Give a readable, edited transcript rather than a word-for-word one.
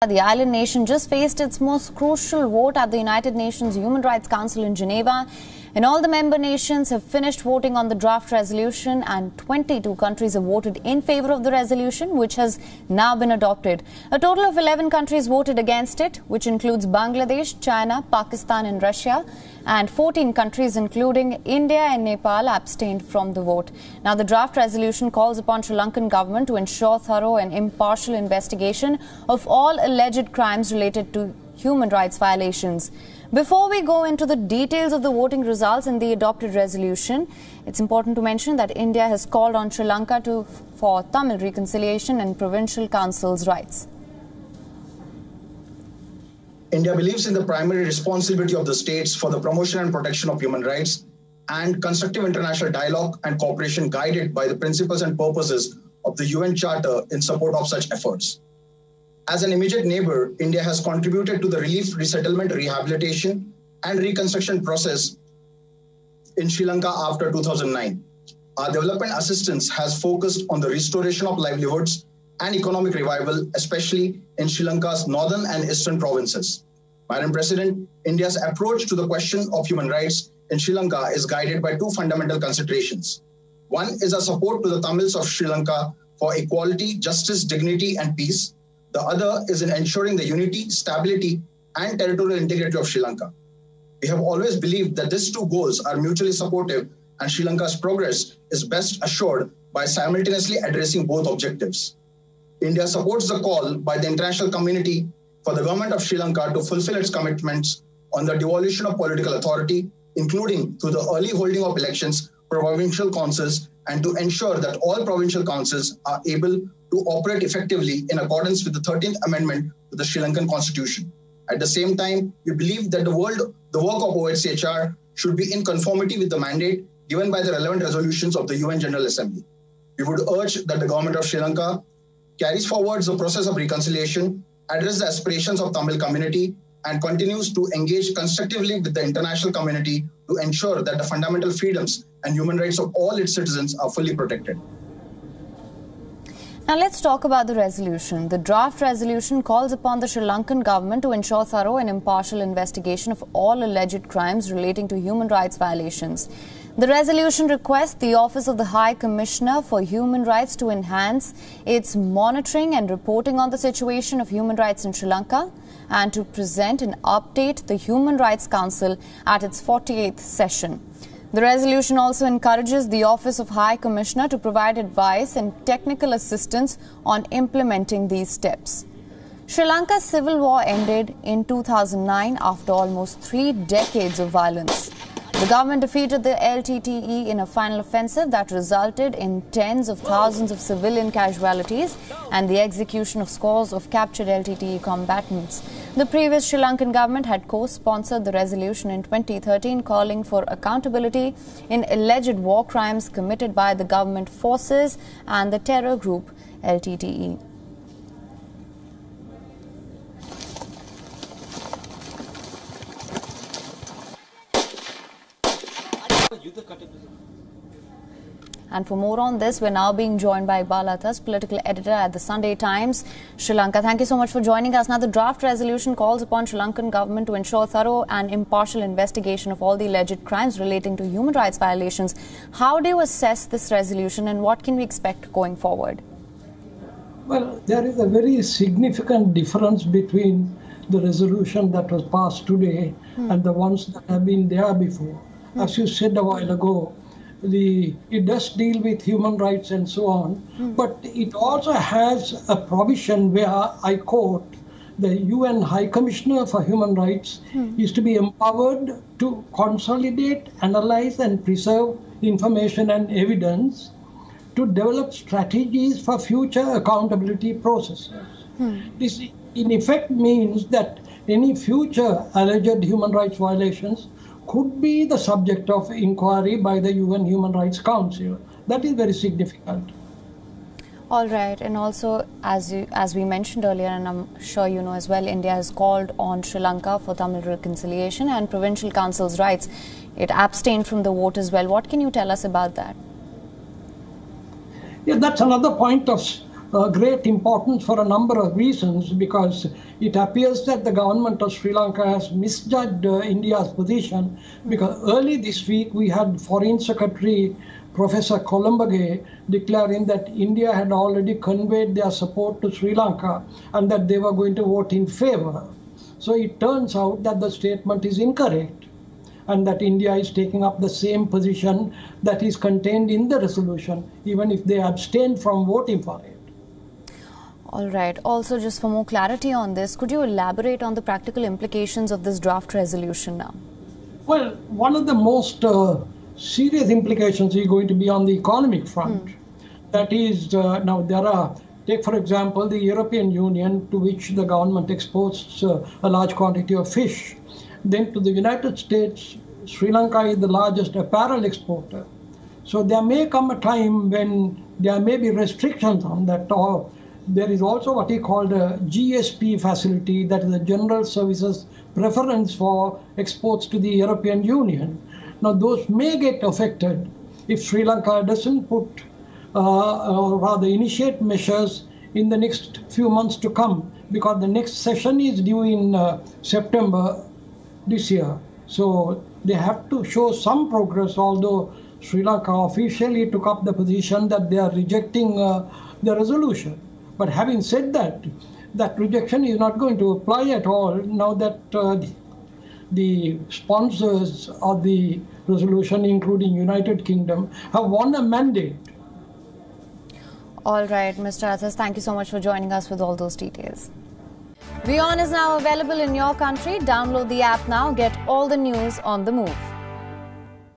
The island nation just faced its most crucial vote at the United Nations Human Rights Council in Geneva, and all the member nations have finished voting on the draft resolution, and 22 countries have voted in favor of the resolution, which has now been adopted. A total of 11 countries voted against it, which includes Bangladesh, China, Pakistan and Russia, and 14 countries including India and Nepal abstained from the vote. Now, the draft resolution calls upon Sri Lankan government to ensure thorough and impartial investigation of all alleged crimes related to human rights violations. Before we go into the details of the voting results in the adopted resolution, it's important to mention that India has called on Sri Lanka for Tamil reconciliation and provincial councils' rights. India believes in the primary responsibility of the states for the promotion and protection of human rights and constructive international dialogue and cooperation guided by the principles and purposes of the UN Charter in support of such efforts. As an immediate neighbor, India has contributed to the relief, resettlement, rehabilitation, and reconstruction process in Sri Lanka after 2009. Our development assistance has focused on the restoration of livelihoods and economic revival, especially in Sri Lanka's northern and eastern provinces. Madam President, India's approach to the question of human rights in Sri Lanka is guided by two fundamental considerations. One is our support to the Tamils of Sri Lanka for equality, justice, dignity, and peace. The other is in ensuring the unity, stability, and territorial integrity of Sri Lanka. We have always believed that these two goals are mutually supportive, and Sri Lanka's progress is best assured by simultaneously addressing both objectives. India supports the call by the international community for the government of Sri Lanka to fulfill its commitments on the devolution of political authority, including through the early holding of elections for provincial councils, and to ensure that all provincial councils are able to operate effectively in accordance with the 13th Amendment to the Sri Lankan Constitution. At the same time, we believe that the work of UNHRC should be in conformity with the mandate given by the relevant resolutions of the UN General Assembly. We would urge that the government of Sri Lanka carries forward the process of reconciliation, address the aspirations of Tamil community, and continues to engage constructively with the international community to ensure that the fundamental freedoms and human rights of all its citizens are fully protected. Now let's talk about the resolution. The draft resolution calls upon the Sri Lankan government to ensure thorough and impartial investigation of all alleged crimes relating to human rights violations. The resolution requests the Office of the High Commissioner for Human Rights to enhance its monitoring and reporting on the situation of human rights in Sri Lanka and to present and update the Human Rights Council at its 48th session. The resolution also encourages the Office of High Commissioner to provide advice and technical assistance on implementing these steps. Sri Lanka's civil war ended in 2009 after almost 3 decades of violence. The government defeated the LTTE in a final offensive that resulted in tens of thousands of civilian casualties and the execution of scores of captured LTTE combatants. The previous Sri Lankan government had co-sponsored the resolution in 2013 calling for accountability in alleged war crimes committed by the government forces and the terror group LTTE. And for more on this, we're now being joined by Iqbal Atas, political editor at the Sunday Times, Sri Lanka. Thank you so much for joining us. Now, the draft resolution calls upon Sri Lankan government to ensure thorough and impartial investigation of all the alleged crimes relating to human rights violations. How do you assess this resolution and what can we expect going forward? Well, there is a very significant difference between the resolution that was passed today and the ones that have been there before. As you said a while ago, it does deal with human rights and so on, but it also has a provision where, I quote, the UN High Commissioner for Human Rights is to be empowered to consolidate, analyze and preserve information and evidence to develop strategies for future accountability processes. This in effect means that any future alleged human rights violations could be the subject of inquiry by the UN Human Rights Council. That is very significant. All right, and also as we mentioned earlier, and I'm sure you know as well, India has called on Sri Lanka for Tamil reconciliation and provincial councils' rights. It abstained from the vote as well. What can you tell us about that? Yeah, that's another point of great importance for a number of reasons, because it appears that the government of Sri Lanka has misjudged India's position, because early this week we had Foreign Secretary Professor Columbage declaring that India had already conveyed their support to Sri Lanka and that they were going to vote in favor. So it turns out that the statement is incorrect and that India is taking up the same position that is contained in the resolution, even if they abstain from voting for it. All right. Also, just for more clarity on this, could you elaborate on the practical implications of this draft resolution now? Well, one of the most serious implications is going to be on the economic front. That is, now there are, take for example, the European Union, to which the government exports a large quantity of fish. Then to the United States, Sri Lanka is the largest apparel exporter. So there may come a time when there may be restrictions on that, or there is also what he called a GSP facility, that is a General Services Preference for exports to the European Union. Now those may get affected if Sri Lanka doesn't put, or rather initiate measures in the next few months to come, because the next session is due in September this year. So they have to show some progress, although Sri Lanka officially took up the position that they are rejecting the resolution. But having said that, that rejection is not going to apply at all now that the sponsors of the resolution, including United Kingdom, have won a mandate. All right, Mr. Athas, thank you so much for joining us with all those details. WION is now available in your country. Download the app now. Get all the news on the move.